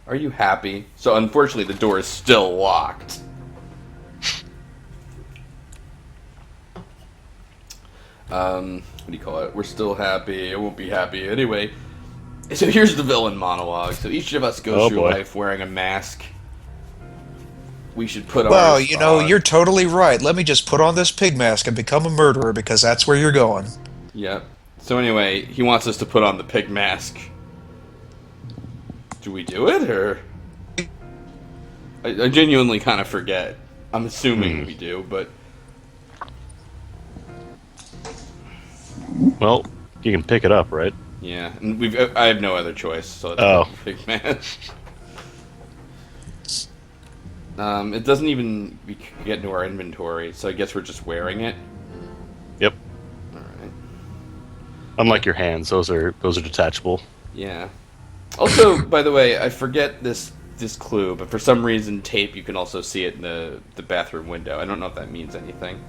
Are you happy? So unfortunately the door is still locked. What do you call it? We're still happy. I won't be happy. Anyway, so here's the villain monologue. So each of us goes through life wearing a mask. We should put Well, ours you know, on. you're totally right. Let me just put on this pig mask and become a murderer because that's where you're going. Yep. So anyway, he wants us to put on the pig mask. Do we do it, or... I genuinely kind of forget. I'm assuming we do, but... Well, you can pick it up, right? Yeah, and I have no other choice, so it's pig mask. It doesn't even get into our inventory, so I guess we're just wearing it. Yep. Alright. Unlike your hands, those are detachable. Yeah. Also, by the way, I forget this clue, but for some reason, tape, you can also see it in the bathroom window. I don't know if that means anything.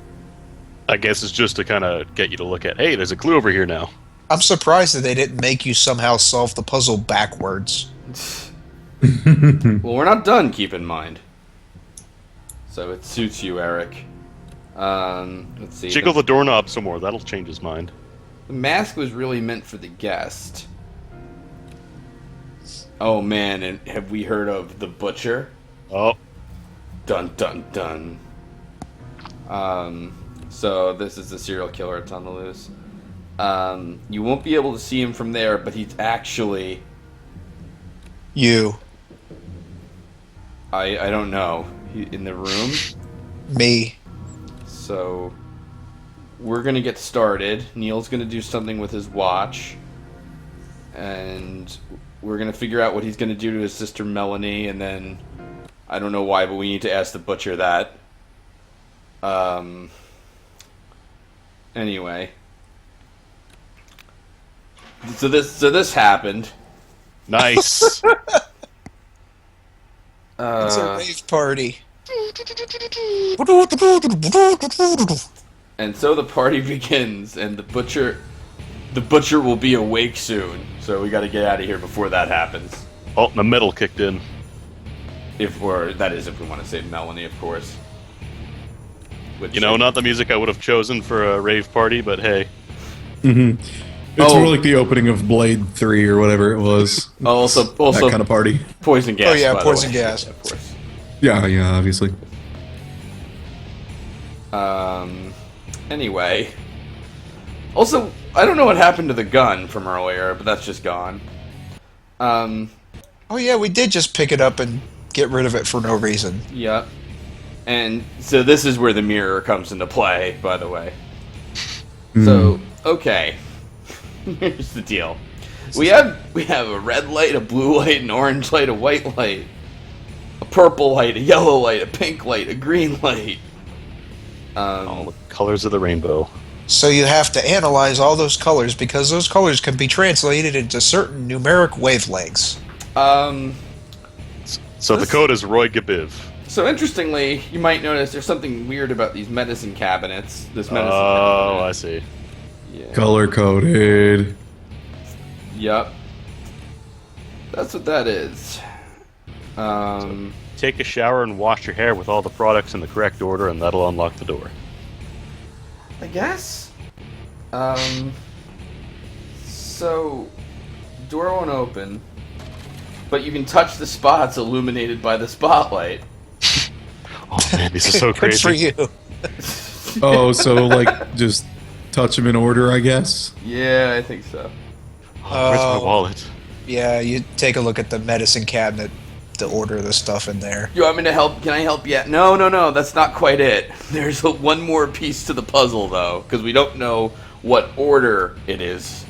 I guess it's just to kind of get you to look at, hey, there's a clue over here now. I'm surprised that they didn't make you somehow solve the puzzle backwards. Well, we're not done, keep in mind. So it suits you, Eric. Let's see. Jiggle the doorknob some more, that'll change his mind. The mask was really meant for the guest. Oh man, and have we heard of the Butcher? Oh. Dun dun dun. So this is the serial killer that's on the loose. You won't be able to see him from there, but he's actually... You. I don't know. In the room? Me. So, we're gonna get started. Neil's gonna do something with his watch. And we're gonna figure out what he's gonna do to his sister Melanie, and then... I don't know why, but we need to ask the Butcher that. Anyway. So this happened. Nice. It's a rave party. And so the party begins, and the butcher will be awake soon. So we got to get out of here before that happens. Oh, the metal kicked in. If we want to save Melanie, of course. You know, not the music I would have chosen for a rave party, but hey. Mm-hmm. It's more like the opening of Blade 3 or whatever it was. Also that kind of party. Poison gas. Oh yeah, poison gas. Yeah, of course. Yeah, obviously. Anyway. Also, I don't know what happened to the gun from earlier, but that's just gone. Oh yeah, we did just pick it up and get rid of it for no reason. Yeah. And so this is where the mirror comes into play, by the way. So, okay. Here's the deal. We have a red light, a blue light, an orange light, a white light, a purple light, a yellow light, a pink light, a green light. All the colors of the rainbow. So you have to analyze all those colors because those colors can be translated into certain numeric wavelengths. So the code is Roy Gabiv. So interestingly, you might notice there's something weird about these medicine cabinets. This medicine cabinet. cabinet. I see. Yeah. Color coded. Yep. That's what that is. So take a shower and wash your hair with all the products in the correct order, and that'll unlock the door. I guess. So, door won't open, but you can touch the spots illuminated by the spotlight. Oh man, this is so Good crazy. for you. Oh, so like just touch them in order, I guess. Yeah, I think so. Oh, where's my wallet? Yeah, you take a look at the medicine cabinet to order the stuff in there. You want me to help? Can I help yet? No, that's not quite it. There's one more piece to the puzzle, though, because we don't know what order it is.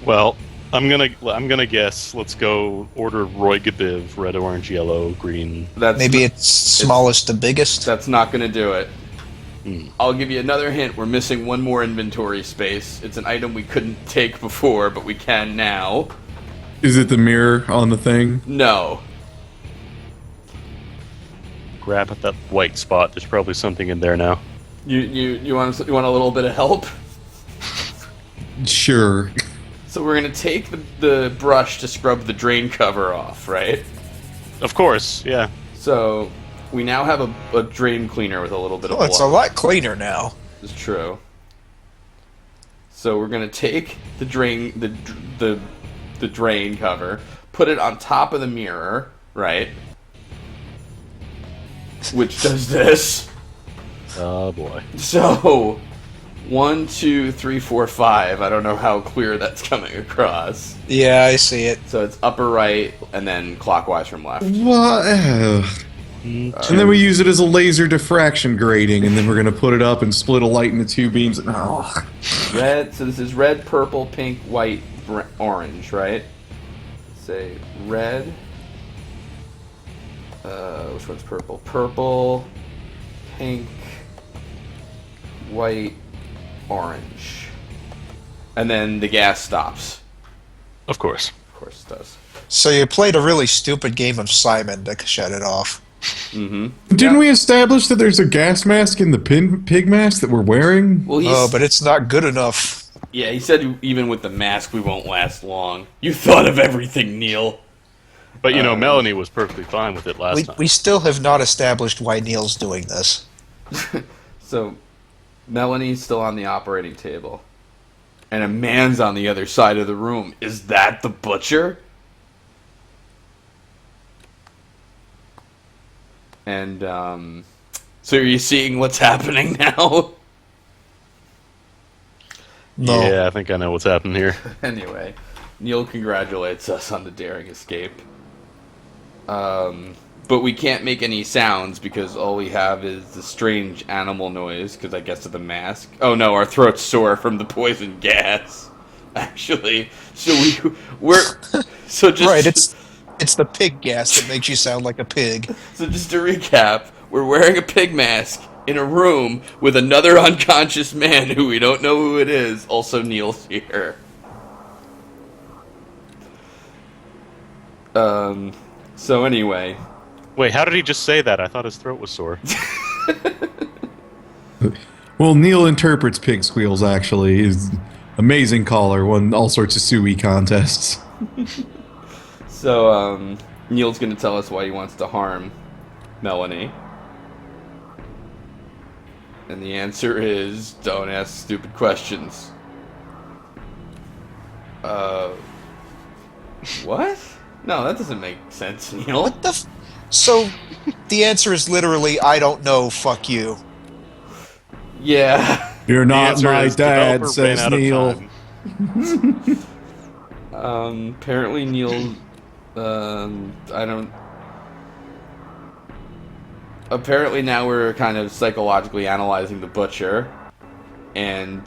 Well, I'm gonna guess. Let's go order Roy Gabiv, red, orange, yellow, green. Maybe it's smallest to biggest. That's not going to do it. I'll give you another hint. We're missing one more inventory space. It's an item we couldn't take before, but we can now. Is it the mirror on the thing? No. Grab at that white spot. There's probably something in there now. You want a little bit of help? Sure. So we're gonna take the brush to scrub the drain cover off, right? Of course, yeah. So we now have a drain cleaner with a little bit of Oh, it's a blood. lot cleaner now. It's true. So we're gonna take the drain cover, put it on top of the mirror, right? Which does this. Oh boy. So 1, 2, 3, 4, 5. I don't know how clear that's coming across. Yeah, I see it. So it's upper right and then clockwise from left. What? And then we use it as a laser diffraction grating, and then we're gonna put it up and split a light into two beams. Oh. Red. So this is red, purple, pink, white, orange, right? Say red. Which one's purple? Purple, pink, white, orange. And then the gas stops. Of course. Of course it does. So you played a really stupid game of Simon to shut it off. Mm-hmm. Didn't we establish that there's a gas mask in the pig mask that we're wearing? Well, Oh, but it's not good enough. yeah, he said even with the mask we won't last long. You thought of everything, Neil. But you know, Melanie was perfectly fine with it last time. We still have not established why Neil's doing this. So, Melanie's still on the operating table. And a man's on the other side of the room. Is that the butcher? And, so are you seeing what's happening now? No. Yeah, I think I know what's happening here. Anyway, Neil congratulates us on the daring escape. But we can't make any sounds because all we have is the strange animal noise, because I guess of the mask. Oh no, our throat's sore from the poison gas. Actually, so we're so just Right, it's the pig gas that makes you sound like a pig. So just to recap, we're wearing a pig mask in a room with another unconscious man who we don't know who it is. Also, Neil's here. So anyway, Wait, how did he just say that? I thought his throat was sore. Well, Neil interprets pig squeals, actually. He's amazing caller, won all sorts of suey contests. so Neil's gonna tell us why he wants to harm Melanie. And the answer is, don't ask stupid questions. What? No, that doesn't make sense, Neil. What the So, the answer is literally, I don't know, fuck you. Yeah. You're The not answer my is dad, developer ran says out of Neil. time. Apparently Neil, I don't... Apparently now we're kind of psychologically analyzing the butcher, and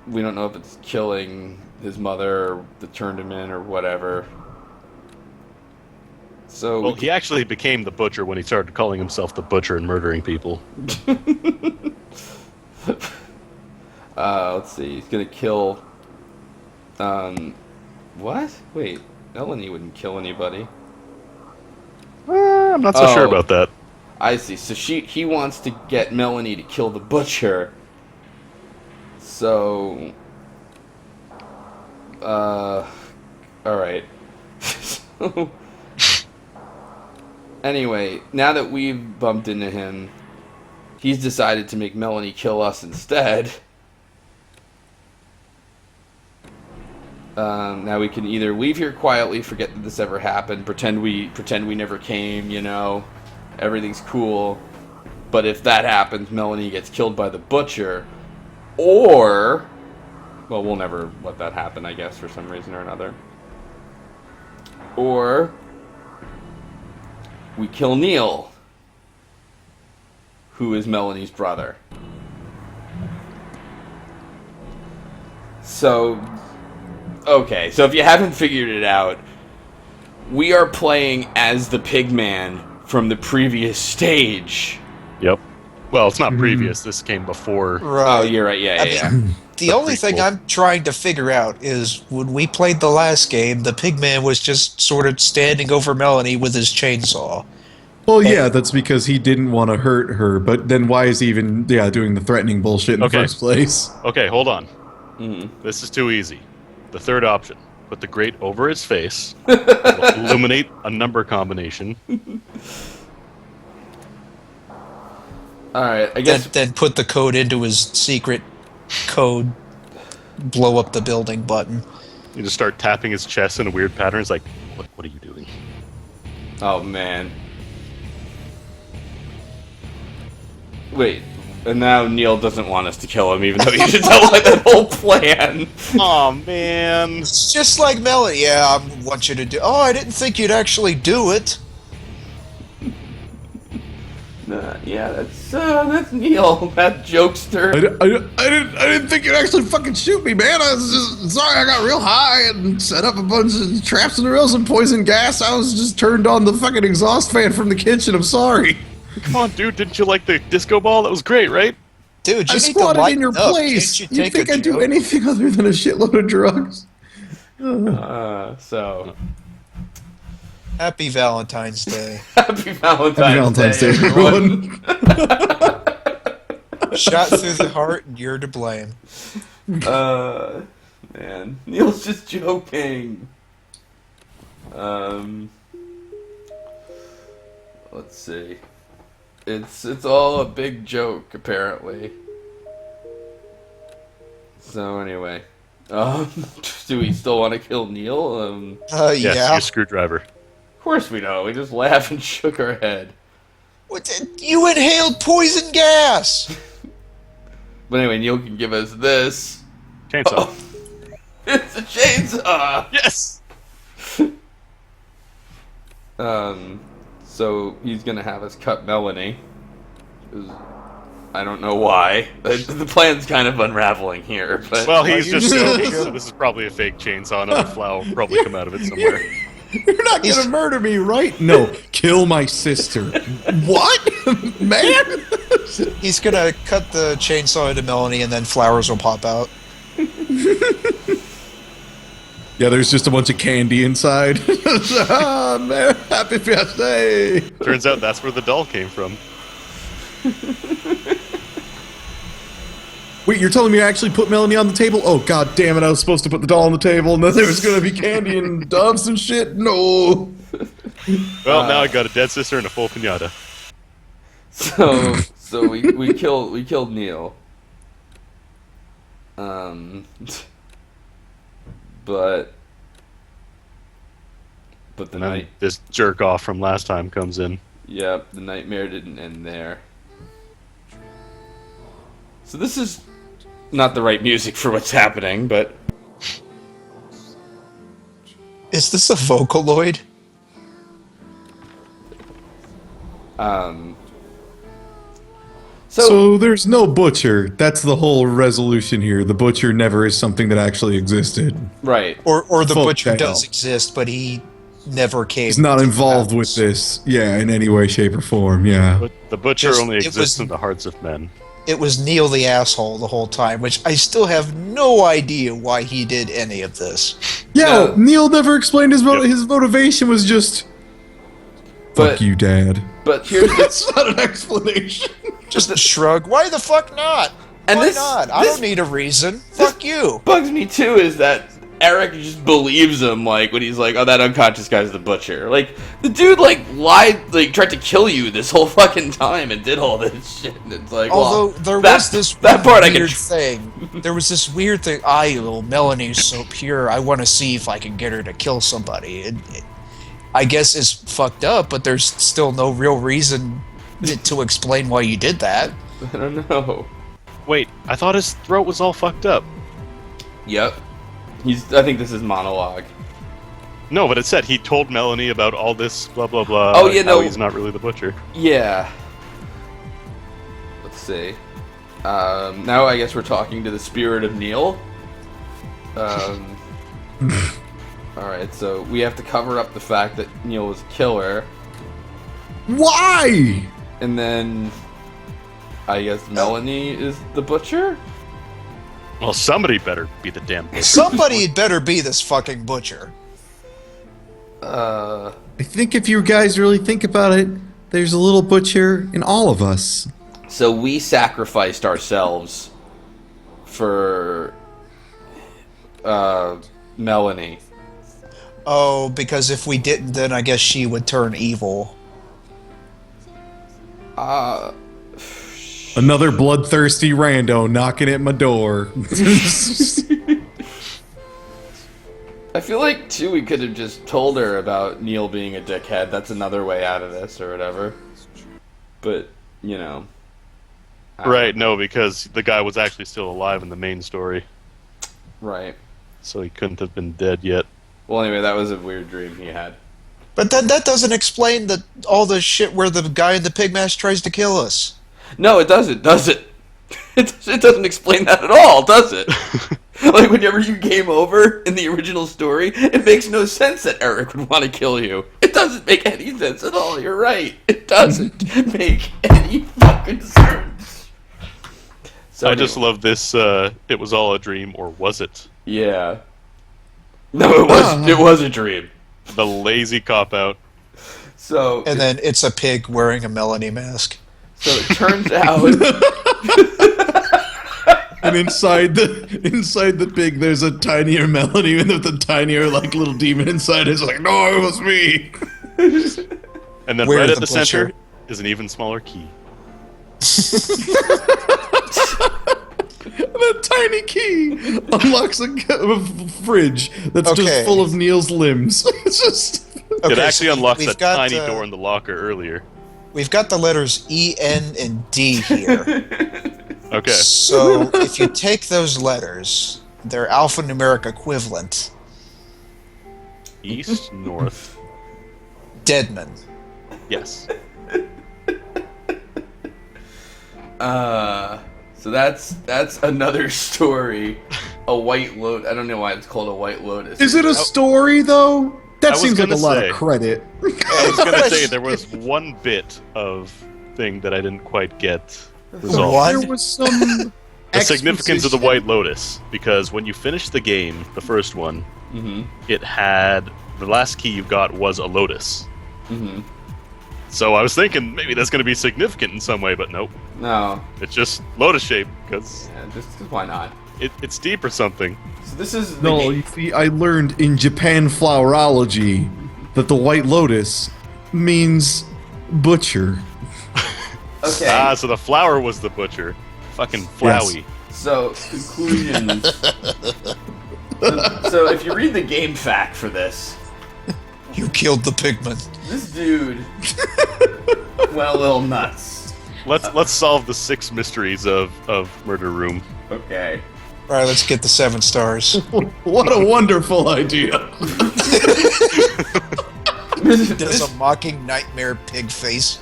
we don't know if it's killing his mother or that turned him in or whatever. So Well, he actually became the butcher when he started calling himself the butcher and murdering people. let's see. He's gonna kill. What? Wait, Melanie wouldn't kill anybody. I'm not so sure Oh. about that. I see. So he wants to get Melanie to kill the butcher. So, all right. So, anyway, now that we've bumped into him, he's decided to make Melanie kill us instead. Now we can either leave here quietly, forget that this ever happened, pretend we never came, you know, everything's cool. But if that happens, Melanie gets killed by the butcher, or, well, we'll never let that happen, I guess, for some reason or another. Or we kill Neil, who is Melanie's brother. So, okay, so if you haven't figured it out, we are playing as the Pigman from the previous stage. Yep. Well, it's not previous. This came before. Right. Oh, you're right, yeah, I yeah, mean, yeah. The only thing prequel. I'm trying to figure out is when we played the last game, the pigman was just sort of standing over Melanie with his chainsaw. Well, yeah, that's because he didn't want to hurt her, but then why is he even, doing the threatening bullshit in the Okay. first place? Okay, hold on. Mhm. This is too easy. The third option. put the grate over his face, illuminate a number combination. Alright, I guess... Then put the code into his secret code, blow up the building button. You just start tapping his chest in a weird pattern. It's like, what are you doing? Oh, man. Wait, and now Neil doesn't want us to kill him, even though you should tell like that whole plan. Oh man. It's just like Melody. Yeah, I want you to do... Oh, I didn't think you'd actually do it. Yeah, that's Neil, that jokester. I didn't think you'd actually fucking shoot me, man. I was just sorry. I got real high and set up a bunch of traps in the rails and poison gas. I was just turned on the fucking exhaust fan from the kitchen. I'm sorry. Come on, dude. Didn't you like the disco ball? That was great, right? Dude, you I need to squatted lighten in your up. place. Can't You take think a I'd do joke? anything other than a shitload of drugs? So Happy Valentine's Day. happy Valentine's, Happy Valentine's Day, everyone. Shot through the heart, and you're to blame. Man, Neil's just joking. Let's see. It's all a big joke, apparently. So anyway, do we still want to kill Neil? Yes, Yeah. you're a screwdriver. Of course we don't. We just laughed and shook our head. You inhaled poison gas! But anyway, Neil can give us this. Chainsaw. It's a chainsaw. Yes. So he's gonna have us cut Melanie. 'Cause I don't know why. The plan's kind of unraveling here, but Well, he's you just just- joking, so this is probably a fake chainsaw. Another flower will probably come out of it somewhere. You're not gonna murder me, right? No, kill my sister. What, man? He's gonna cut the chainsaw into Melanie, and then flowers will pop out. Yeah, there's just a bunch of candy inside. Ah, man, happy fiesta! Turns out that's where the doll came from. Wait, you're telling me I actually put Melanie on the table? Oh, god damn it, I was supposed to put the doll on the table, and then there was gonna be candy and doves and shit? No! Well, now I got a dead sister and a full pinata. so we killed Neil. But the And then night, this jerk off from last time comes in. yeah, the nightmare didn't end there. So this is not the right music for what's happening, but Is this a Vocaloid? So there's no butcher. That's the whole resolution here. The butcher never is something that actually existed. right. Or the Fuck butcher that does hell. exist, but he never came. He's not to involved with Climax. this, yeah, in any way, shape, or form, yeah. But the butcher Just- only it exists was- in the hearts of men. It was Neil the asshole the whole time, which I still have no idea why he did any of this. Yeah, No. Neil never explained his his motivation was just, But fuck you, Dad. but here's the, That's not an explanation. Just a shrug. Why the fuck not? And Why this- not? I this- don't need a reason. Fuck you. bugs me too is that Eric just believes him, like, when he's like, oh, that unconscious guy's the butcher. Like, the dude, like, lied, like, tried to kill you this whole fucking time and did all this shit. And it's like, Although well, there that- was this that part I can weird thing. There was this weird thing. Little Melanie's so pure. I want to see if I can get her to kill somebody. I guess it's fucked up, but there's still no real reason to explain why you did that. I don't know. Wait, I thought his throat was all fucked up. Yep. I think this is monologue. No, but it said he told Melanie about all this blah blah blah. Oh, yeah, how no. he's not really the butcher. Yeah. Let's see. Now I guess we're talking to the spirit of Neil. Alright, so we have to cover up the fact that Neil was a killer. Why? And then I guess Melanie is the butcher? Well, somebody better be the damn butcher. Somebody had better be this fucking butcher. I think if you guys really think about it, there's a little butcher in all of us. So we sacrificed ourselves for Melanie. Oh, because if we didn't, then I guess she would turn evil. Another bloodthirsty rando knocking at my door. I feel like, too, we could have just told her about Neil being a dickhead. That's another way out of this, or whatever. But, you know. Right, no, because the guy was actually still alive in the main story. Right. So he couldn't have been dead yet. Well, anyway, that was a weird dream he had. But that doesn't explain all the shit where the guy in the pig mask tries to kill us. No, it doesn't, does it? It doesn't explain that at all, does it? Like, whenever you game over in the original story, it makes no sense that Eric would want to kill you. It doesn't make any sense at all, you're right. It doesn't make any fucking sense. So I just love this, it was all a dream, or was it? Yeah. No, it was a dream. The lazy cop-out. So... And then it's a pig wearing a Melanie mask. So it turns out... And inside the pig, there's a tinier Melanie with the tinier like little demon inside. It's like, no, it was me. And then Where right the at the center butcher? is an even smaller key. That tiny key unlocks a fridge that's Okay. just full of Neil's limbs. It's just It Okay, actually so unlocks we've that got, tiny door in the locker earlier. We've got the letters E, N, and D here. Okay. So if you take those letters, their alphanumeric equivalent, East, north. Deadman. Yes. So that's another story. A white lotus. I don't know why it's called a white lotus. Is it a story though? That was seems like a gonna lot say. of credit. I was gonna say there was one bit of thing that I didn't quite get resolved. What? There was some The significance of the exposition. White Lotus, because when you finish the game, the first one, it had the last key you got was a lotus. So I was thinking maybe that's going to be significant in some way, but nope. No. It's just lotus shape because Yeah, just why not? it's deep or something. So this is the No, game. you see, I learned in Japan flowerology that the white lotus means butcher. Okay. Ah, so the flower was the butcher. Fucking flowy. So conclusions. So if you read the game fact for this, You killed the pigman. this dude went a little nuts. Let's solve the 6 mysteries of Murder Room. Okay. All right, let's get the 7 stars. What a wonderful idea! Does a mocking nightmare pig face.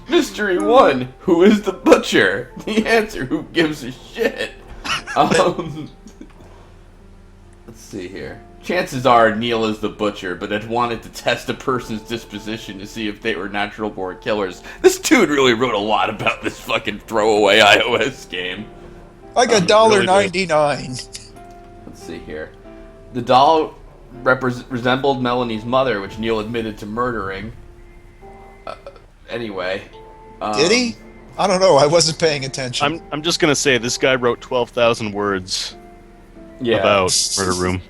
Mystery 1. Who is the butcher? The answer, who gives a shit? Let's see here. Chances are Neil is the butcher, but had wanted to test a person's disposition to see if they were natural-born killers. This dude really wrote a lot about this fucking throwaway iOS game. Like $1.99. Let's see here. The doll resembled Melanie's mother, which Neil admitted to murdering. Anyway. Did he? I don't know. I wasn't paying attention. I'm just gonna say this guy wrote 12,000 words about Murder Room.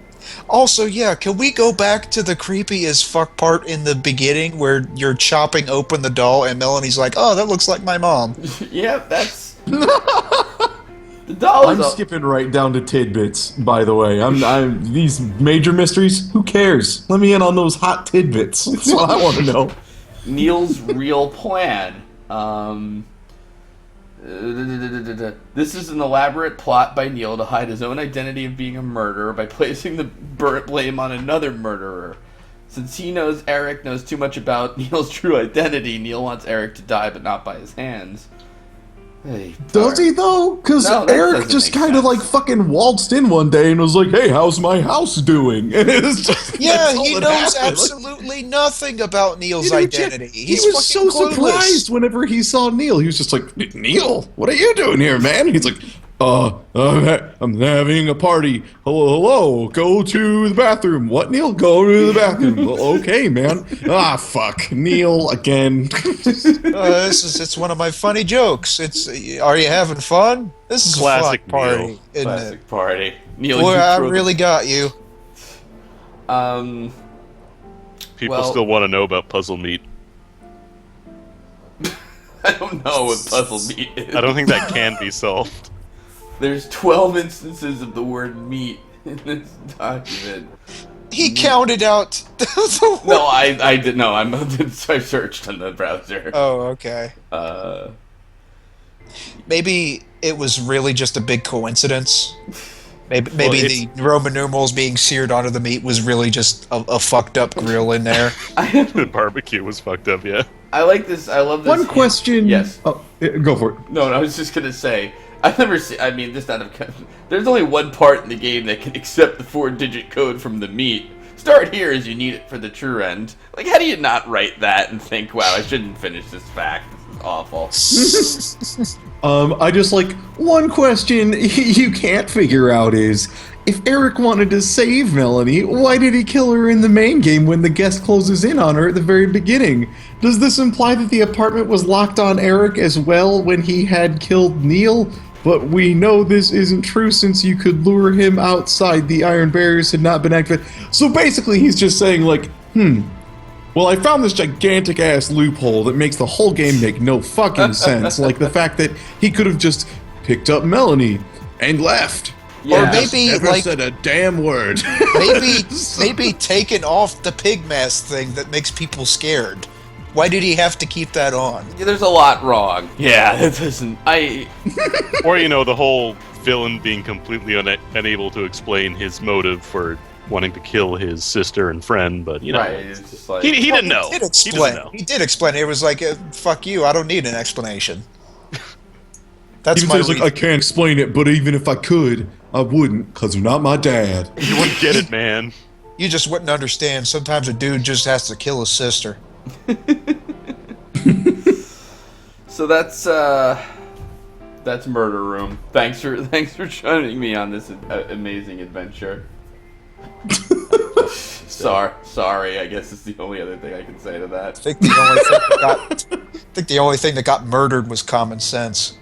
Also, yeah, can we go back to the creepy as fuck part in the beginning where you're chopping open the doll and Melanie's like, oh, that looks like my mom. Yeah, that's... The doll is I'm skipping right down to tidbits, by the way. I'm these major mysteries, who cares? Let me in on those hot tidbits. That's what I want to know. Neil's real plan. This is an elaborate plot by Neil to hide his own identity of being a murderer by placing the blame on another murderer. Since he knows Eric knows too much about Neil's true identity, Neil wants Eric to die, but not by his hands. Hey, Does he though? Because No, that Eric doesn't just make kind of sense. like fucking waltzed in one day and was like, "Hey, how's my house doing?" And it's just, Yeah, that's all he that knows happened. absolutely nothing about Neil's You know, identity. He He's was so fucking clueless. surprised whenever he saw Neil. He was just like, "Neil, what are you doing here, man?" He's like, I'm having a party. Hello, go to the bathroom. What, Neil? Go to the bathroom. Well, okay, man. Ah, fuck, Neil again." It's one of my funny jokes. Are you having fun? This is Classic a fun party, Neil. isn't classic party. Neil, it? Boy, you I throw the- really got you. People well- still want to know about puzzle meat. I don't know what puzzle meat is. I don't think that can be solved. There's 12 instances of the word meat in this document. He counted out the word. No, I did no. I searched on the browser. Oh, okay. Maybe it was really just a big coincidence. Maybe the Roman numerals being seared onto the meat was really just a fucked up grill in there. The barbecue was fucked up, yeah. I like this. I love this. One question. Yes. Oh, go for it. No, I was just gonna say. I've never seen. I mean, this out of. There's only one part in the game that can accept the 4-digit code from the meat. Start here as you need it for the true end. Like, how do you not write that and think, wow, I shouldn't finish this fact? This is awful. I just like one question you can't figure out is if Eric wanted to save Melanie, why did he kill her in the main game when the guest closes in on her at the very beginning? Does this imply that the apartment was locked on Eric as well when he had killed Neil? But we know this isn't true since you could lure him outside. The iron barriers had not been activated. So basically he's just saying like, well, I found this gigantic ass loophole that makes the whole game make no fucking sense. Like the fact that he could have just picked up Melanie and left. Yeah. Or maybe Never like said a damn word. maybe taking off the pig mask thing that makes people scared. Why did he have to keep that on? Yeah, there's a lot wrong. Yeah, it doesn't. Or, the whole villain being completely unable to explain his motive for wanting to kill his sister and friend, but, Right, it's just like. he didn't know. He did He explain. doesn't know. He did explain. It was like, fuck you, I don't need an explanation. That's Even my says like, I can't explain it, but even if I could, I wouldn't, because they're not my dad. You wouldn't get it, man. You just wouldn't understand. Sometimes a dude just has to kill his sister. So that's Murder Room. Thanks for joining me on this amazing adventure. Sorry. I guess it's the only other thing I can say to that. I think the only thing that got murdered was common sense.